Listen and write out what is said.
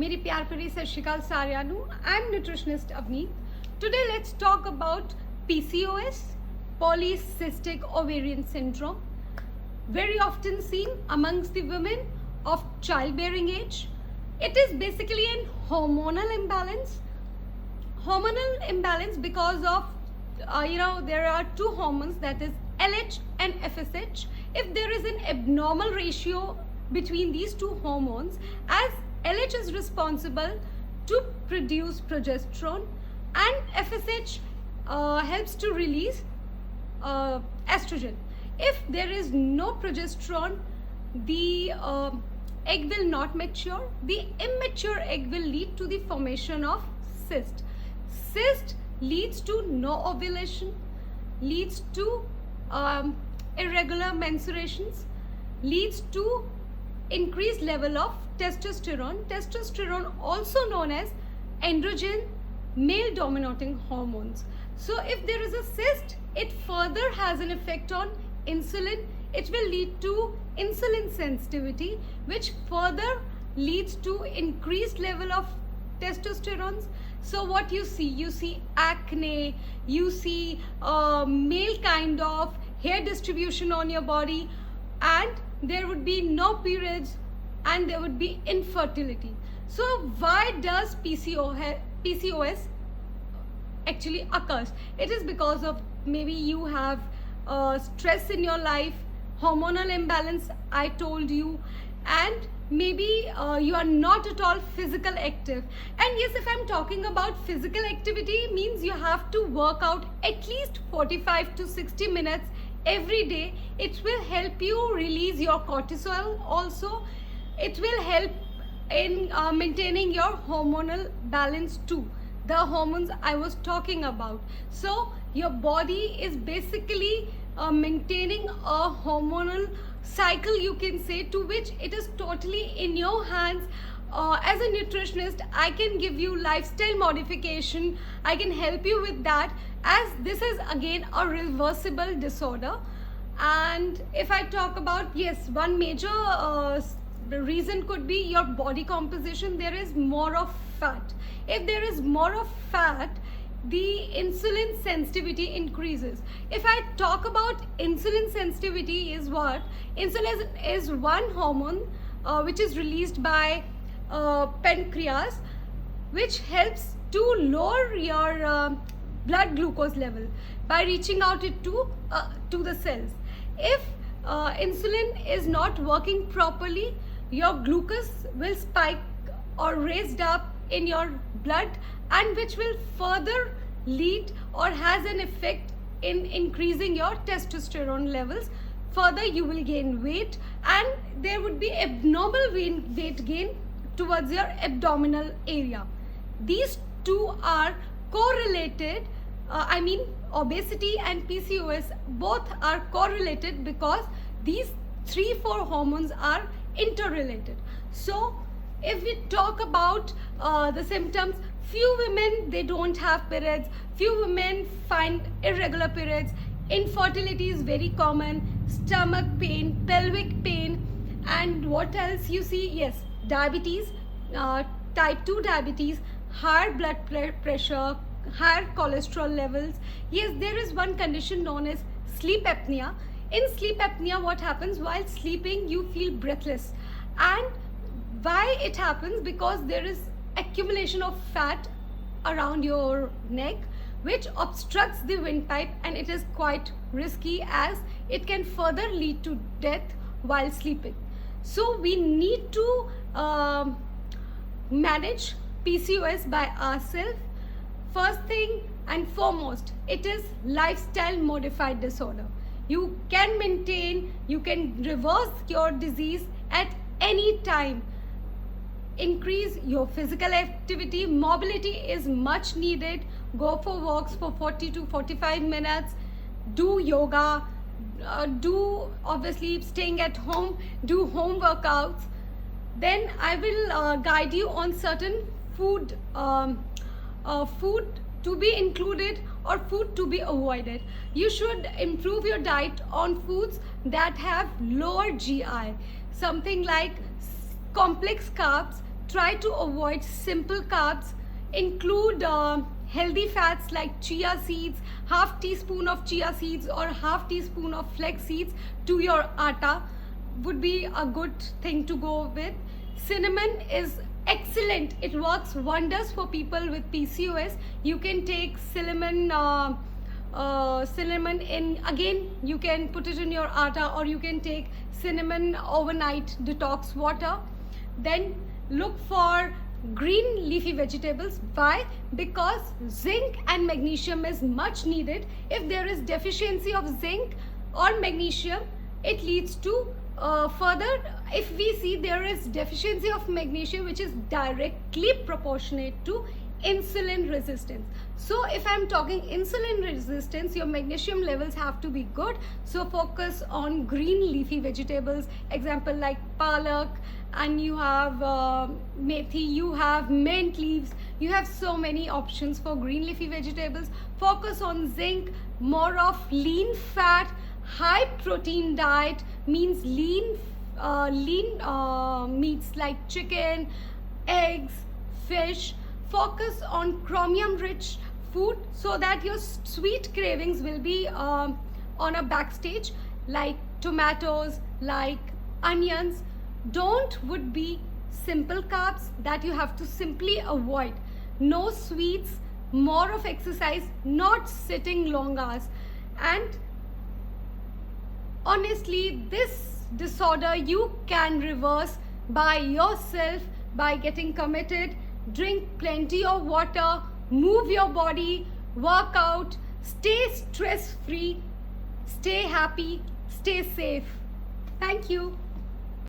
मेरी प्यार भरी सत श्री अकाल सारिਆਂ ਨੂੰ। I'm nutritionist Avneet. Today let's talk about PCOS, polycystic ovarian syndrome, very often seen amongst the women of childbearing age. It is basically an hormonal imbalance. Hormonal imbalance because of there are two hormones, that is LH and FSH. If there is an abnormal ratio between these two hormones, as LH is responsible to produce progesterone and FSH helps to release estrogen. If there is no progesterone, the egg will not mature. The immature egg will lead to the formation of cyst. Cyst leads to no ovulation, leads to irregular menstruations, leads to increased level of testosterone. Testosterone also known as androgen, male dominating hormones. So if there is a cyst, it further has an effect on insulin. It will lead to insulin sensitivity, which further leads to increased level of testosterone. So what you see acne, you see male kind of hair distribution on your body, and there would be no periods and there would be infertility. So why does PCOS actually occurs? It is because of maybe you have stress in your life, hormonal imbalance I told you, and maybe you are not at all physical active. And yes, if I'm talking about physical activity, means you have to work out at least 45 to 60 minutes every day. It will help you release your cortisol also. It will help in maintaining your hormonal balance too, the hormones I was talking about. So your body is basically maintaining a hormonal cycle, you can say, to which it is totally in your hands. As a nutritionist, I can give you lifestyle modification. I can help you with that, as this is again a reversible disorder. And if I talk about, yes, one major reason could be your body composition. There is more of fat. If there is more of fat, the insulin sensitivity increases. If I talk about insulin sensitivity, is what? Insulin is one hormone which is released by pancreas, which helps to lower your blood glucose level by reaching out it to the cells. If insulin is not working properly, your glucose will spike or raised up in your blood, and which will further lead or has an effect in increasing your testosterone levels. Further, you will gain weight, and there would be abnormal weight gain towards your abdominal area. These two are correlated. Obesity and PCOS both are correlated because these 3-4 hormones are interrelated. So if we talk about the symptoms, few women, they don't have periods, few women find irregular periods, infertility is very common, stomach pain, pelvic pain, and what else you see? Yes, diabetes, type 2 diabetes, higher blood pressure, higher cholesterol levels. Yes, there is one condition known as sleep apnea. In sleep apnea, what happens? While sleeping, you feel breathless. And why it happens? Because there is accumulation of fat around your neck, which obstructs the windpipe, and it is quite risky, as it can further lead to death while sleeping. So we need to manage PCOS by ourselves. First thing and foremost, it is lifestyle modified disorder. You can maintain, you can reverse your disease at any time. Increase your physical activity. Mobility is much needed. Go for walks for 40 to 45 minutes. Do yoga. Do, obviously, staying at home, do home workouts. Then I will guide you on certain food to be included or food to be avoided. You should improve your diet on foods that have lower GI, something like complex carbs, try to avoid simple carbs. Include healthy fats like chia seeds, half teaspoon of chia seeds or half teaspoon of flax seeds to your atta would be a good thing to go with. Cinnamon is excellent. It works wonders for people with PCOS. You can take cinnamon in, again you can put it in your atta, or you can take cinnamon overnight detox water. Then look for green leafy vegetables. Why? Because zinc and magnesium is much needed. If there is deficiency of zinc or magnesium, it leads to further, if we see there is deficiency of magnesium, which is directly proportionate to insulin resistance. So if I'm talking insulin resistance, your magnesium levels have to be good. So focus on green leafy vegetables, example like palak, and you have methi, you have mint leaves, you have so many options for green leafy vegetables. Focus on zinc, more of lean fat. High protein diet means lean meats like chicken, eggs, fish. Focus on chromium rich food so that your sweet cravings will be on a backstage, like tomatoes, like onions. Don't would be simple carbs that you have to simply avoid. No sweets, more of exercise, not sitting long hours. And honestly, this disorder you can reverse by yourself by getting committed. Drink plenty of water, move your body, work out, stay stress free, stay happy, stay safe. Thank you.